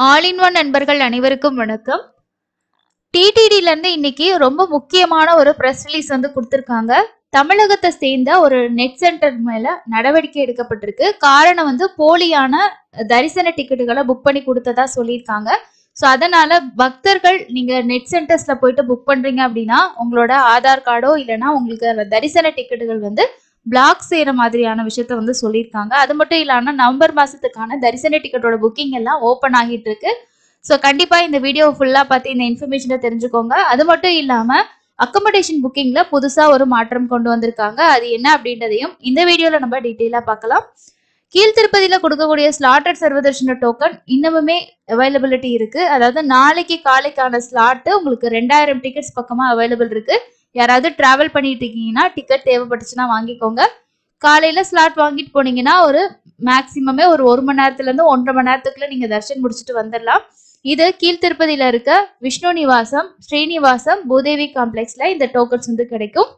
All in one நண்பர்கள் அனைவருக்கும் வணக்கம். டிடிடில இருந்து இன்னைக்கு ரொம்ப முக்கியமான ஒரு பிரஸ் ரிலீஸ் வந்து கொடுத்திருக்காங்க. தமிழகத்தை சேர்ந்த ஒரு நெட் சென்டர் மேல நடவடிக்கை எடுக்கப்பட்டிருக்கு. காரணம் வந்து போலியான தரிசன டிக்கெட்டுகளை புக் பண்ணி கொடுத்ததா சொல்லியிருக்காங்க. ஸோ அதனால பக்தர்கள் நீங்க நெட் சென்டர்ஸ்ல போயிட்டு புக் பண்றீங்க அப்படின்னா உங்களோட ஆதார் கார்டோ இல்லைன்னா உங்களுக்கு தரிசன டிக்கெட்டுகள் வந்து பிளாக் செய்யற மாதிரியான விஷயத்த வந்து சொல்லியிருக்காங்க. அது மட்டும் இல்லாம நவம்பர் மாசத்துக்கான தரிசன டிக்கெட்டோட புக்கிங் எல்லாம் ஓப்பன் ஆகிட்டு இருக்கு. ஸோ கண்டிப்பா இந்த வீடியோ ஃபுல்லா பார்த்து இந்த இன்ஃபர்மேஷனை தெரிஞ்சுக்கோங்க. அது மட்டும் இல்லாம அக்கமடேஷன் புக்கிங்ல புதுசா ஒரு மாற்றம் கொண்டு வந்திருக்காங்க. அது என்ன அப்படின்றதையும் இந்த வீடியோல நம்ம டீட்டெயிலா பார்க்கலாம். கீழ்த்திருப்பதியில கொடுக்கக்கூடிய ஸ்லாட்டட் சர்வதர்ஷன டோக்கன் இன்னமுமே அவைலபிலிட்டி இருக்கு. அதாவது நாளைக்கு காலைக்கான ஸ்லாட் உங்களுக்கு 2000 டிக்கெட்ஸ் பக்கமா அவைலபிள் இருக்கு. யாராவது டிராவல் பண்ணிட்டு இருக்கீங்கன்னா டிக்கெட் தேவைப்பட்டுச்சுன்னா வாங்கிக்கோங்க. காலையில ஸ்லாட் வாங்கிட்டு போனீங்கன்னா ஒரு மேக்சிமமே ஒரு மணி நேரத்துல இருந்து 1.5 மணி நேரத்துக்குள்ள நீங்க தர்ஷன் முடிச்சுட்டு வந்துடலாம். இது கீழ்த்திருப்பதியில இருக்க விஷ்ணு நிவாசம், ஸ்ரீனிவாசம், பூதேவி காம்ப்ளெக்ஸ்ல இந்த டோக்கன்ஸ் வந்து கிடைக்கும்.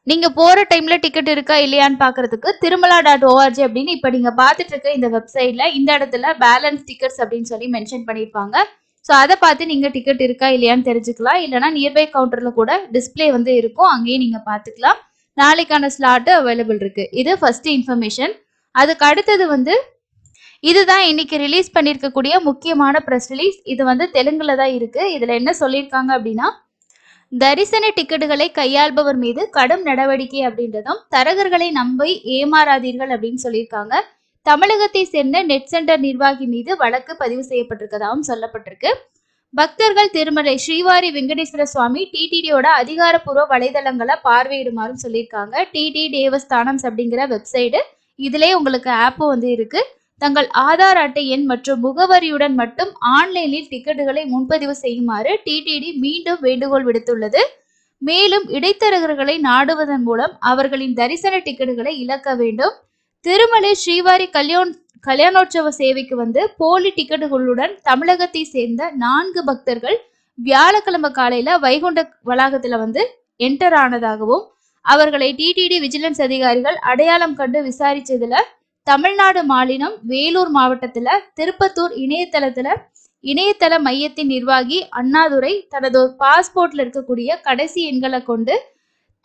நீங்க போற டைம்ல டிக்கெட் இருக்கா இல்லையான்னு பாக்குறதுக்கு திருமலா.org அப்படின்னு இப்ப நீங்க பாத்துட்டு இருக்க இந்த வெப்சைட்ல இந்த இடத்துல பேலன்ஸ் டிக்கெட்ஸ் அப்படின்னு சொல்லி மென்ஷன் பண்ணிருப்பாங்க. ஸோ அதை பார்த்து நீங்க டிக்கெட் இருக்கா இல்லையான்னு தெரிஞ்சுக்கலாம். இல்லைன்னா நியர்பை கவுண்டர்ல கூட டிஸ்பிளே வந்து இருக்கும், அங்கேயே நீங்க பாத்துக்கலாம். நாளைக்கான ஸ்லாட் அவைலபிள் இருக்கு. இது ஃபர்ஸ்ட் இன்ஃபர்மேஷன். அதுக்கு அடுத்தது வந்து இதுதான் இன்னைக்கு ரிலீஸ் பண்ணிருக்கக்கூடிய முக்கியமான பிரஸ் ரிலீஸ். இது வந்து தெலுங்குல தான் இருக்கு. இதுல என்ன சொல்லியிருக்காங்க அப்படின்னா, தரிசன டிக்கெட்டுகளை கையாள்பவர் மீது கடும் நடவடிக்கை அப்படின்றதும் தரகர்களை நம்பி ஏமாறாதீர்கள் அப்படின்னு சொல்லியிருக்காங்க. தமிழகத்தை சேர்ந்த நெட் சென்டர் நிர்வாகி மீது வழக்கு பதிவு செய்யப்பட்டிருக்கதாகவும் சொல்லப்பட்டிருக்கு. பக்தர்கள் திருமலை ஸ்ரீவாரி வெங்கடேஸ்வர சுவாமி டிடிடியோட அதிகாரப்பூர்வ வலைதளங்களை பார்வையிடுமாறும் சொல்லியிருக்காங்க. டிடி தேவஸ்தானம்ஸ் அப்படிங்கிற வெப்சைடு, இதுலயே உங்களுக்கு ஆப்பும் வந்து இருக்கு. தங்கள் ஆதார் அட்டை எண் மற்றும் முகவரியுடன் மட்டும் ஆன்லைனில் டிக்கெட்டுகளை முன்பதிவு செய்யுமாறு டிடிடி மீண்டும் வேண்டுகோள் விடுத்துள்ளது. மேலும் இடைத்தரகர்களை நாடுவதன் மூலம் அவர்களின் தரிசன டிக்கெட்டுகளை இழக்க வேண்டும். திருமலை ஸ்ரீவாரி கல்யாணோற்சவ சேவைக்கு வந்து போலி டிக்கெட்டுகளுடன் தமிழகத்தை சேர்ந்த 4 பக்தர்கள் வியாழக்கிழமை காலையில வைகுண்ட வளாகத்துல வந்து என்டர் ஆனதாகவும் அவர்களை டிடிடி விஜிலன்ஸ் அதிகாரிகள் அடையாளம் கண்டு விசாரிச்சதுல தமிழ்நாடு மாநிலம் வேலூர் மாவட்டத்துல திருப்பத்தூர் இணையதள மையத்தின் நிர்வாகி அண்ணாதுரை தனது பாஸ்போர்ட்ல இருக்கக்கூடிய கடைசி எண்களை கொண்டு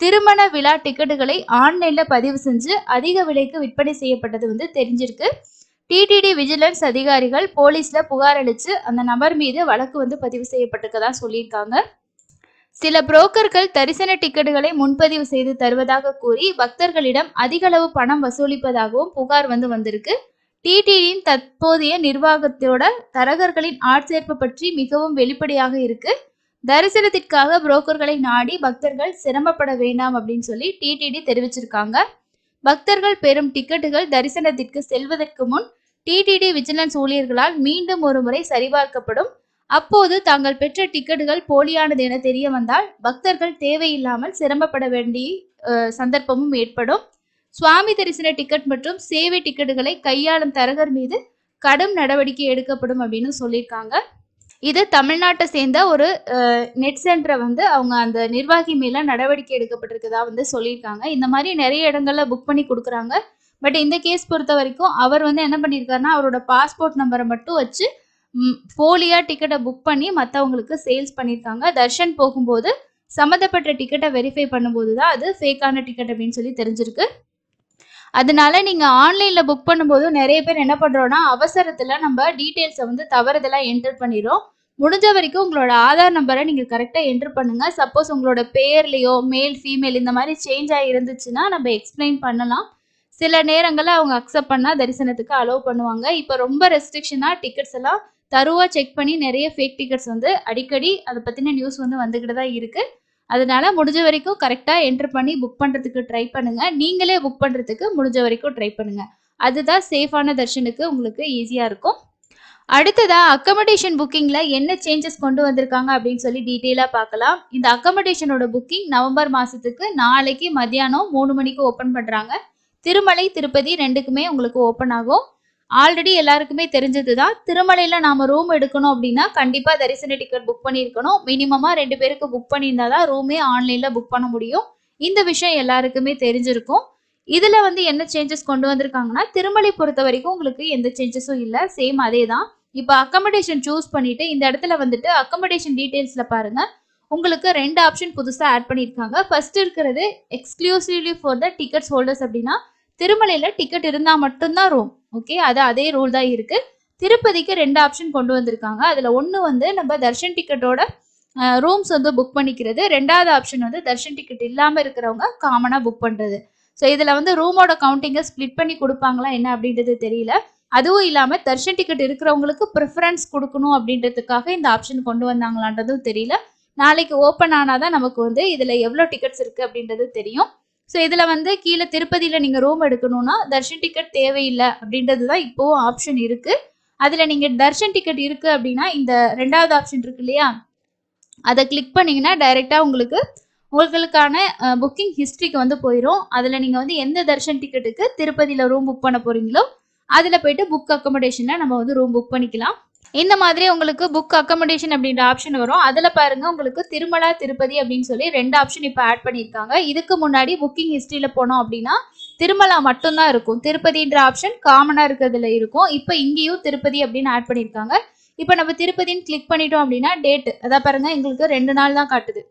திருமண விழா டிக்கெட்டுகளை ஆன்லைன்ல பதிவு செஞ்சு அதிக விலைக்கு விற்பனை செய்யப்பட்டது வந்து தெரிஞ்சிருக்கு. டிடிடி விஜிலன்ஸ் அதிகாரிகள் போலீஸ்ல புகார் அளிச்சு அந்த நபர் மீது வழக்கு வந்து பதிவு செய்யப்பட்டிருக்கதா சொல்லியிருக்காங்க. சில புரோக்கர்கள் தரிசன டிக்கெட்டுகளை முன்பதிவு செய்து தருவதாக கூறி பக்தர்களிடம் அதிக அளவு பணம் வசூலிப்பதாகவும் புகார் வந்து வந்திருக்கு. டிடிடியின் தற்போதைய நிர்வாகத்தோட தரகர்களின் ஆட்சேர்ப்பு பற்றி மிகவும் வெளிப்படையாக இருக்கு. தரிசனத்திற்காக புரோக்கர்களை நாடி பக்தர்கள் சிரமப்பட வேண்டாம் அப்படின்னு சொல்லி டிடிடி தெரிவிச்சிருக்காங்க. பக்தர்கள் பெறும் டிக்கெட்டுகள் தரிசனத்திற்கு செல்வதற்கு முன் டிடிடி விஜிலன்ஸ் ஊழியர்களால் மீண்டும் ஒரு முறை சரிபார்க்கப்படும். அப்போது தாங்கள் பெற்ற டிக்கெட்டுகள் போலியானது என தெரிய வந்தால் பக்தர்கள் தேவையில்லாமல் சிரமப்பட வேண்டிய சந்தர்ப்பமும் ஏற்படும். சுவாமி தரிசன டிக்கெட் மற்றும் சேவை டிக்கெட்டுகளை கையாளும் தரகர் மீது கடும் நடவடிக்கை எடுக்கப்படும் அப்படின்னு சொல்லியிருக்காங்க. இது தமிழ்நாட்டை சேர்ந்த ஒரு நெட் சென்டரை வந்து அவங்க அந்த நிர்வாகி மேல நடவடிக்கை எடுக்கப்பட்டிருக்கதா வந்து சொல்லியிருக்காங்க. இந்த மாதிரி நிறைய இடங்கள்ல புக் பண்ணி கொடுக்குறாங்க. பட் இந்த கேஸ் பொறுத்த வரைக்கும் அவர் வந்து என்ன பண்ணியிருக்காருன்னா அவரோட பாஸ்போர்ட் நம்பரை மட்டும் வச்சு போலியா டிக்கெட்டை புக் பண்ணி மற்றவங்களுக்கு சேல்ஸ் பண்ணியிருக்காங்க. தர்ஷன் போகும்போது சம்மந்தப்பட்ட டிக்கெட்டை வெரிஃபை பண்ணும்போது தான் அது ஃபேக்கான டிக்கெட் அப்படின்னு சொல்லி தெரிஞ்சிருக்கு. அதனால நீங்க ஆன்லைன்ல புக் பண்ணும்போது நிறைய பேர் என்ன பண்றோம்னா அவசரத்துல நம்ம டீட்டெயில்ஸை வந்து தவறுதலா என்டர் பண்ணிடுறோம். முடிஞ்ச வரைக்கும் உங்களோட ஆதார் நம்பரை நீங்க கரெக்டா என்டர் பண்ணுங்க. சப்போஸ் உங்களோட பேர்லயோ மேல் ஃபீமேல் இந்த மாதிரி சேஞ்ச் ஆகி இருந்துச்சுன்னா நம்ம எக்ஸ்பிளைன் பண்ணலாம். சில நேரங்களில் அவங்க அக்செப்ட் பண்ணா தரிசனத்துக்கு அலோவ் பண்ணுவாங்க. இப்போ ரொம்ப ரெஸ்ட்ரிக்ஷனா டிக்கெட்ஸ் எல்லாம் தருவா செக் பண்ணி நிறைய ஃபேக் டிக்கெட்ஸ் வந்து அடிக்கடி அதை பத்தின நியூஸ் வந்து வந்துகிட்டு தான் இருக்கு. அதனால முடிஞ்ச வரைக்கும் கரெக்டா என்டர் பண்ணி புக் பண்றதுக்கு ட்ரை பண்ணுங்க. நீங்களே புக் பண்றதுக்கு முடிஞ்ச வரைக்கும் ட்ரை பண்ணுங்க. அதுதான் சேஃபான தர்ஷனுக்கு உங்களுக்கு ஈஸியா இருக்கும். அடுத்ததா அக்கமடேஷன் புக்கிங்ல என்ன சேஞ்சஸ் கொண்டு வந்திருக்காங்க அப்படின்னு சொல்லி டீட்டெயிலா பார்க்கலாம். இந்த அக்கமடேஷனோட புக்கிங் நவம்பர் மாசத்துக்கு நாளைக்கு மத்தியானம் 3 மணிக்கு ஓபன் பண்றாங்க. திருமலை திருப்பதி ரெண்டுக்குமே உங்களுக்கு ஓபன் ஆகும். ஆல்ரெடி எல்லாருக்குமே தெரிஞ்சதுதான். திருமலையில நாம ரூம் எடுக்கணும் அப்படின்னா கண்டிப்பா தரிசன டிக்கெட் புக் பண்ணியிருக்கணும். மினிமமா 2 பேருக்கு புக் பண்ணியிருந்தாதான் ரூமே ஆன்லைன்ல புக் பண்ண முடியும். இந்த விஷயம் எல்லாருக்குமே தெரிஞ்சிருக்கும். இதுல வந்து என்ன சேஞ்சஸ் கொண்டு வந்திருக்காங்கன்னா திருமலை பொறுத்த வரைக்கும் உங்களுக்கு எந்த சேஞ்சஸும் இல்லை, சேம் அதே தான். இப்போ அக்கமடேஷன் சூஸ் பண்ணிட்டு இந்த இடத்துல வந்துட்டு அக்கமடேஷன் டீடைல்ஸ்ல பாருங்க, உங்களுக்கு 2 ஆப்ஷன் புதுசா ஆட் பண்ணியிருக்காங்க. ஃபர்ஸ்ட் இருக்கிறது exclusively for the tickets holders அப்படின்னா திருமலையில டிக்கெட் இருந்தா மட்டும்தான் ரூம். ஓகே, அது அதே ரூல் தான் இருக்கு. திருப்பதிக்கு 2 ஆப்ஷன் கொண்டு வந்திருக்காங்க. அதுல ஒன்று வந்து நம்ம தர்ஷன் டிக்கெட்டோட ரூம்ஸ் வந்து புக் பண்ணிக்கிறது. 2வது ஆப்ஷன் வந்து தர்ஷன் டிக்கெட் இல்லாம இருக்கிறவங்க காமனா புக் பண்றது. ஸோ இதுல வந்து ரூமோட கவுண்டிங்கை ஸ்ப்ளிட் பண்ணி கொடுப்பாங்களா என்ன அப்படின்றது தெரியல. அதுவும் இல்லாம தர்ஷன் டிக்கெட் இருக்கிறவங்களுக்கு ப்ரிஃபரன்ஸ் கொடுக்கணும் அப்படின்றதுக்காக இந்த ஆப்ஷன் கொண்டு வந்தாங்களான்றதும் தெரியல. நாளைக்கு ஓப்பன் ஆனாதான் நமக்கு வந்து இதுல எவ்வளவு டிக்கெட்ஸ் இருக்கு அப்படின்றது தெரியும். ஸோ இதுல வந்து கீழே திருப்பதியில நீங்க ரூம் எடுக்கணும்னா தர்ஷன் டிக்கெட் தேவையில்லை அப்படின்றதுதான் இப்போ ஆப்ஷன் இருக்கு. அதுல நீங்க தர்ஷன் டிக்கெட் இருக்கு அப்படின்னா இந்த 2வது ஆப்ஷன் இருக்கு இல்லையா, அதை கிளிக் பண்ணீங்கன்னா டைரெக்டா உங்களுக்கான புக்கிங் ஹிஸ்ட்ரிக்கு வந்து போயிடும். அதுல நீங்க வந்து எந்த தர்ஷன் டிக்கெட்டுக்கு திருப்பதியில ரூம் புக் பண்ண போறீங்களோ அதுல போயிட்டு புக் அக்கமடேஷன்ல நம்ம வந்து ரூம் புக் பண்ணிக்கலாம். இந்த மாதிரி உங்களுக்கு புக் அக்கமடேஷன் அப்படின்ற ஆப்ஷன் வரும். அதுல பாருங்க உங்களுக்கு திருமலா திருப்பதி அப்படின்னு சொல்லி 2 ஆப்ஷன் இப்போ ஆட் பண்ணியிருக்காங்க. இதுக்கு முன்னாடி புக்கிங் ஹிஸ்டரியில போனோம் அப்படின்னா திருமலா மட்டும்தான் இருக்கும். திருப்பதின்ற ஆப்ஷன் காமனா இருக்கிறதுல இருக்கும். இப்போ இங்கேயும் திருப்பதி அப்படின்னு ஆட் பண்ணியிருக்காங்க. இப்போ நம்ம திருப்பதின்னு கிளிக் பண்ணிட்டோம் அப்படின்னா டேட் அதான் பாருங்க, எங்களுக்கு 2 நாள் தான் காட்டுது.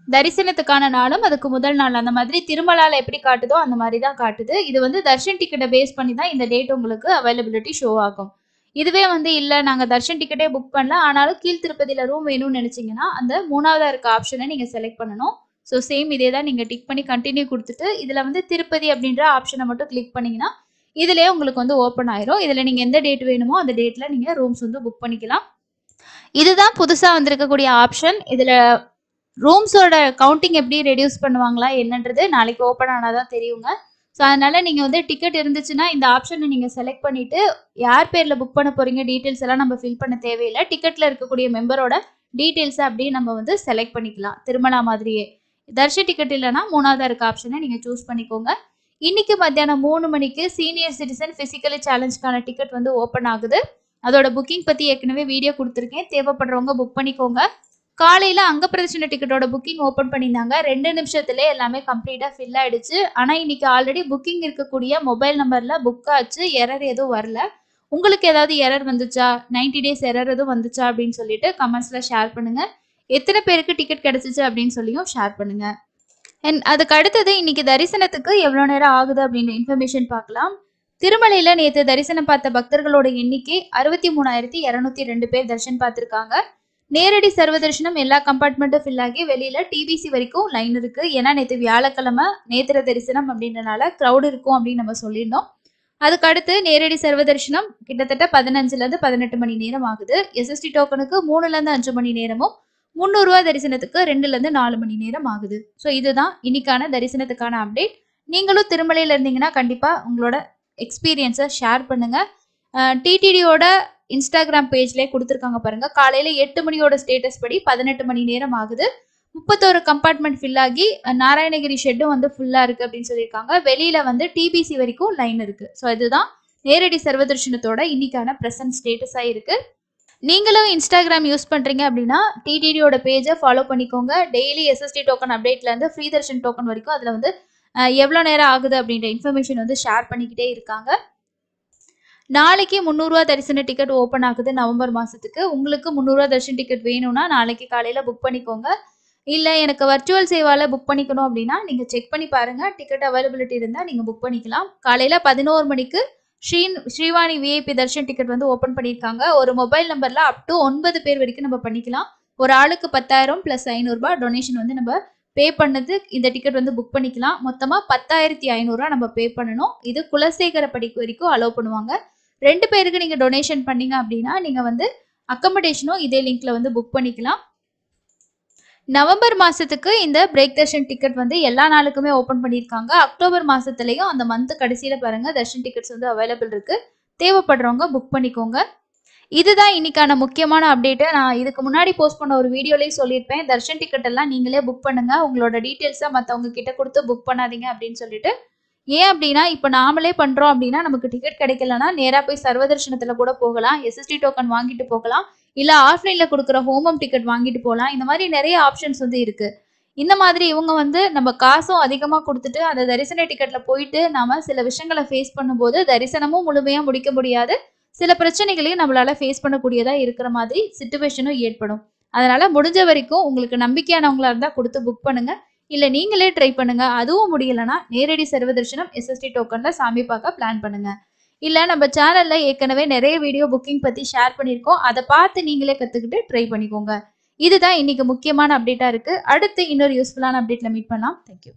தரிசனத்துக்கான நாளும் அதுக்கு முதல் நாள் அந்த மாதிரி திருமலால எப்படி காட்டுதோ அந்த மாதிரி தான் காட்டுது. இது வந்து தர்ஷன் டிக்கெட்டை பேஸ் பண்ணி தான் இந்த டேட் உங்களுக்கு அவைலபிலிட்டி ஷோ ஆகும். இதுவே வந்து இல்லை நாங்கள் தர்ஷன் டிக்கெட்டே புக் பண்ணல ஆனாலும் கீழ் திருப்பதியில் ரூம் வேணும்னு நினச்சிங்கன்னா அந்த 3வது இருக்க ஆப்ஷனை நீங்கள் செலக்ட் பண்ணணும். ஸோ சேம் இதே தான் நீங்கள் டிக் பண்ணி கண்டினியூ கொடுத்துட்டு இதில் வந்து திருப்பதி அப்படின்ற ஆப்ஷனை மட்டும் கிளிக் பண்ணிங்கன்னா இதிலே உங்களுக்கு வந்து ஓப்பன் ஆயிரும். இதில் நீங்கள் எந்த டேட் வேணுமோ அந்த டேட்டில் நீங்கள் ரூம்ஸ் வந்து புக் பண்ணிக்கலாம். இதுதான் புதுசாக வந்திருக்கக்கூடிய ஆப்ஷன். இதில் ரூம்ஸோட கவுண்டிங் எப்படி ரெடியூஸ் பண்ணுவாங்களா என்னன்றது நாளைக்கு ஓப்பன் ஆனாதான் தெரியுங்க. ஸோ அதனால நீங்கள் வந்து டிக்கெட் இருந்துச்சுன்னா இந்த ஆப்ஷனை நீங்கள் செலக்ட் பண்ணிட்டு யார் பேரில் புக் பண்ண போறீங்க டீட்டெயில்ஸ் எல்லாம் நம்ம ஃபில் பண்ண தேவையில்லை. டிக்கெட்டில் இருக்கக்கூடிய மெம்பரோட டீட்டெயில்ஸை அப்படியே நம்ம வந்து செலக்ட் பண்ணிக்கலாம். திருமலா மாதிரியே தர்ஷன் டிக்கெட் இல்லைன்னா 3வது இருக்க ஆப்ஷனை நீங்கள் சூஸ் பண்ணிக்கோங்க. இன்னைக்கு மத்தியானம் 3 மணிக்கு சீனியர் சிட்டிசன் ஃபிசிக்கலி சேலஞ்சுக்கான டிக்கெட் வந்து ஓப்பன் ஆகுது. அதோட புக்கிங் பற்றி ஏற்கனவே வீடியோ கொடுத்துருக்கேன், தேவைப்படுறவங்க புக் பண்ணிக்கோங்க. காலையில் அங்க பிரதர்ஷன டிக்கெட்டோட புக்கிங் ஓப்பன் பண்ணியிருந்தாங்க. 2 நிமிஷத்துலேயே எல்லாமே கம்ப்ளீட்டாக ஃபில் ஆயிடுச்சு. ஆனால் இன்னைக்கு ஆல்ரெடி புக்கிங் இருக்கக்கூடிய மொபைல் நம்பரில் புக் ஆச்சு, எரர் எதுவும் வரல. உங்களுக்கு ஏதாவது எரர் வந்துச்சா, 90 டேஸ் எரர் எதுவும் வந்துச்சா அப்படின்னு சொல்லிட்டு கமெண்ட்ஸில் ஷேர் பண்ணுங்க. எத்தனை பேருக்கு டிக்கெட் கிடைச்சிச்சு அப்படின்னு சொல்லியும் ஷேர் பண்ணுங்க. அண்ட் அதுக்கு அடுத்தது இன்னைக்கு தரிசனத்துக்கு எவ்வளோ நேரம் ஆகுது அப்படின்ற இன்ஃபர்மேஷன் பார்க்கலாம். திருமலையில் நேற்று தரிசனம் பார்த்த பக்தர்களோட எண்ணிக்கை 63,202 பேர் தரிசனம் பார்த்துருக்காங்க. நேரடி சர்வ தரிசனம் எல்லா கம்பார்ட்மெண்ட்டும் ஃபில் ஆகி வெளியில டிபிசி வரைக்கும் லைன் இருக்கு. ஏன்னா நேற்று வியாழக்கிழமை நேத்திர தரிசனம் அப்படின்றனால க்ரௌட் இருக்கும் அப்படின்னு நம்ம சொல்லியிருந்தோம். அதுக்கு அடுத்து நேரடி சர்வ தரிசனம் கிட்டத்தட்ட 15லேருந்து 18 மணி நேரம் ஆகுது. எஸ்எஸ்டி டோக்கனுக்கு 3லேருந்து 5 மணி நேரமும் 300 ரூபா தரிசனத்துக்கு 2லேருந்து 4 மணி நேரம் ஆகுது. ஸோ இதுதான் இன்னைக்கான தரிசனத்துக்கான அப்டேட். நீங்களும் திருமலையில் இருந்தீங்கன்னா கண்டிப்பா உங்களோட எக்ஸ்பீரியன்ஸை ஷேர் பண்ணுங்க. டிடிடியோட இன்ஸ்டாகிராம் பேஜ்லேயே கொடுத்துருக்காங்க பாருங்க. காலையில 8 மணியோட ஸ்டேட்டஸ் படி 18 மணி நேரம் ஆகுது. 31 கம்பார்ட்மெண்ட் ஃபில் ஆகி நாராயணகிரி ஷெட்டும் வந்து ஃபுல்லா இருக்கு அப்படின்னு சொல்லியிருக்காங்க. வெளியில வந்து டிபிசி வரைக்கும் லைன் இருக்கு. ஸோ இதுதான் நேரடி சர்வதர்ஷனத்தோட இன்னைக்கான ப்ரெசன்ட் ஸ்டேட்டஸா இருக்கு. நீங்களும் இன்ஸ்டாகிராம் யூஸ் பண்றீங்க அப்படின்னா டிடிடியோட பேஜை ஃபாலோ பண்ணிக்கோங்க. டெய்லி எஸ்எஸ்டி டோக்கன் அப்டேட்ல இருந்து ஃப்ரீ தர்ஷன் டோக்கன் வரைக்கும் அதுல வந்து எவ்வளோ நேரம் ஆகுது அப்படின்ற இன்ஃபர்மேஷன் வந்து ஷேர் பண்ணிக்கிட்டே இருக்காங்க. நாளைக்கு 300 ரூபா தரிசன டிக்கெட் ஓப்பன் ஆகுது நவம்பர் மாசத்துக்கு. உங்களுக்கு 300 ரூபா தரிசன டிக்கெட் வேணும்னா நாளைக்கு காலையில புக் பண்ணிக்கோங்க. இல்லை எனக்கு வர்ச்சுவல் சேவால புக் பண்ணிக்கணும் அப்படின்னா நீங்க செக் பண்ணி பாருங்க. டிக்கெட் அவைலபிலிட்டி இருந்தால் நீங்க புக் பண்ணிக்கலாம். காலையில 11 மணிக்கு ஸ்ரீவாணி விஐபி தர்ஷன் டிக்கெட் வந்து ஓப்பன் பண்ணியிருக்காங்க. ஒரு மொபைல் நம்பர்ல அப் டு 9 பேர் வரைக்கும் நம்ம பண்ணிக்கலாம். ஒரு ஆளுக்கு 10,000 + 500 ரூபாய் டொனேஷன் வந்து நம்ம பே பண்ணது இந்த டிக்கெட் வந்து புக் பண்ணிக்கலாம். மொத்தமா 10,500 ரூபா நம்ம பே பண்ணணும். இது குலசேகர படிக்கு வரைக்கும் அலோவ் பண்ணுவாங்க. 2 பேருக்கு நீங்க டொனேஷன் பண்ணீங்க அப்படின்னா நீங்க வந்து அக்கமடேஷனும் இதே லிங்க்ல வந்து புக் பண்ணிக்கலாம். நவம்பர் மாசத்துக்கு இந்த பிரேக் தர்ஷன் டிக்கெட் வந்து எல்லா நாளுக்குமே ஓப்பன் பண்ணியிருக்காங்க. அக்டோபர் மாசத்துலயும் அந்த மந்த் கடைசியில பாருங்க தர்ஷன் டிக்கெட்ஸ் வந்து அவைலபிள் இருக்கு. தேவைப்படுறவங்க புக் பண்ணிக்கோங்க. இதுதான் இன்னைக்கான முக்கியமான அப்டேட்டு. நான் இதுக்கு முன்னாடி போஸ்ட் பண்ண ஒரு வீடியோலேயே சொல்லியிருப்பேன், தர்ஷன் டிக்கெட் எல்லாம் நீங்களே புக் பண்ணுங்க, உங்களோட டீட்டெயில்ஸை மற்றவங்க கிட்ட கொடுத்து புக் பண்ணாதீங்க அப்படின்னு சொல்லிட்டு. ஏன் அப்படின்னா இப்போ நாமளே பண்றோம் அப்படின்னா நமக்கு டிக்கெட் கிடைக்கலன்னா நேராக போய் சர்வதர்ஷனத்துல கூட போகலாம், எஸ்எஸ்டி டோக்கன் வாங்கிட்டு போகலாம், இல்லை ஆஃப்லைன்ல கொடுக்குற ஹோமம் டிக்கெட் வாங்கிட்டு போகலாம். இந்த மாதிரி நிறைய ஆப்ஷன்ஸ் வந்து இருக்கு. இந்த மாதிரி இவங்க வந்து நம்ம காசும் அதிகமாக கொடுத்துட்டு அந்த தரிசன டிக்கெட்ல போயிட்டு நாம சில விஷயங்களை ஃபேஸ் பண்ணும்போது தரிசனமும் முழுமையாக முடிக்க முடியாது, சில பிரச்சனைகளையும் நம்மளால ஃபேஸ் பண்ணக்கூடியதா இருக்கிற மாதிரி சிச்சுவேஷனும் ஏற்படும். அதனால முடிஞ்ச வரைக்கும் உங்களுக்கு நம்பிக்கையானவங்களா இருந்தா குடுத்து புக் பண்ணுங்க. இல்ல நீங்களே ட்ரை பண்ணுங்க. அதுவும் முடியலன்னா நேரடி சர்வ தரிசனம் எஸ்எஸ்டி டோக்கன்ல சாமி பார்க்க பிளான் பண்ணுங்க. இல்ல நம்ம சேனல்ல ஏற்கனவே நிறைய வீடியோ புக்கிங் பத்தி ஷேர் பண்ணியிருக்கோம். அத பார்த்து நீங்களே கத்துக்கிட்டு ட்ரை பண்ணிக்கோங்க. இதுதான் இன்னைக்கு முக்கியமான அப்டேட்டா இருக்கு. அடுத்து இன்னொரு யூஸ்ஃபுல்லான அப்டேட்ல மீட் பண்ணலாம். Thank you.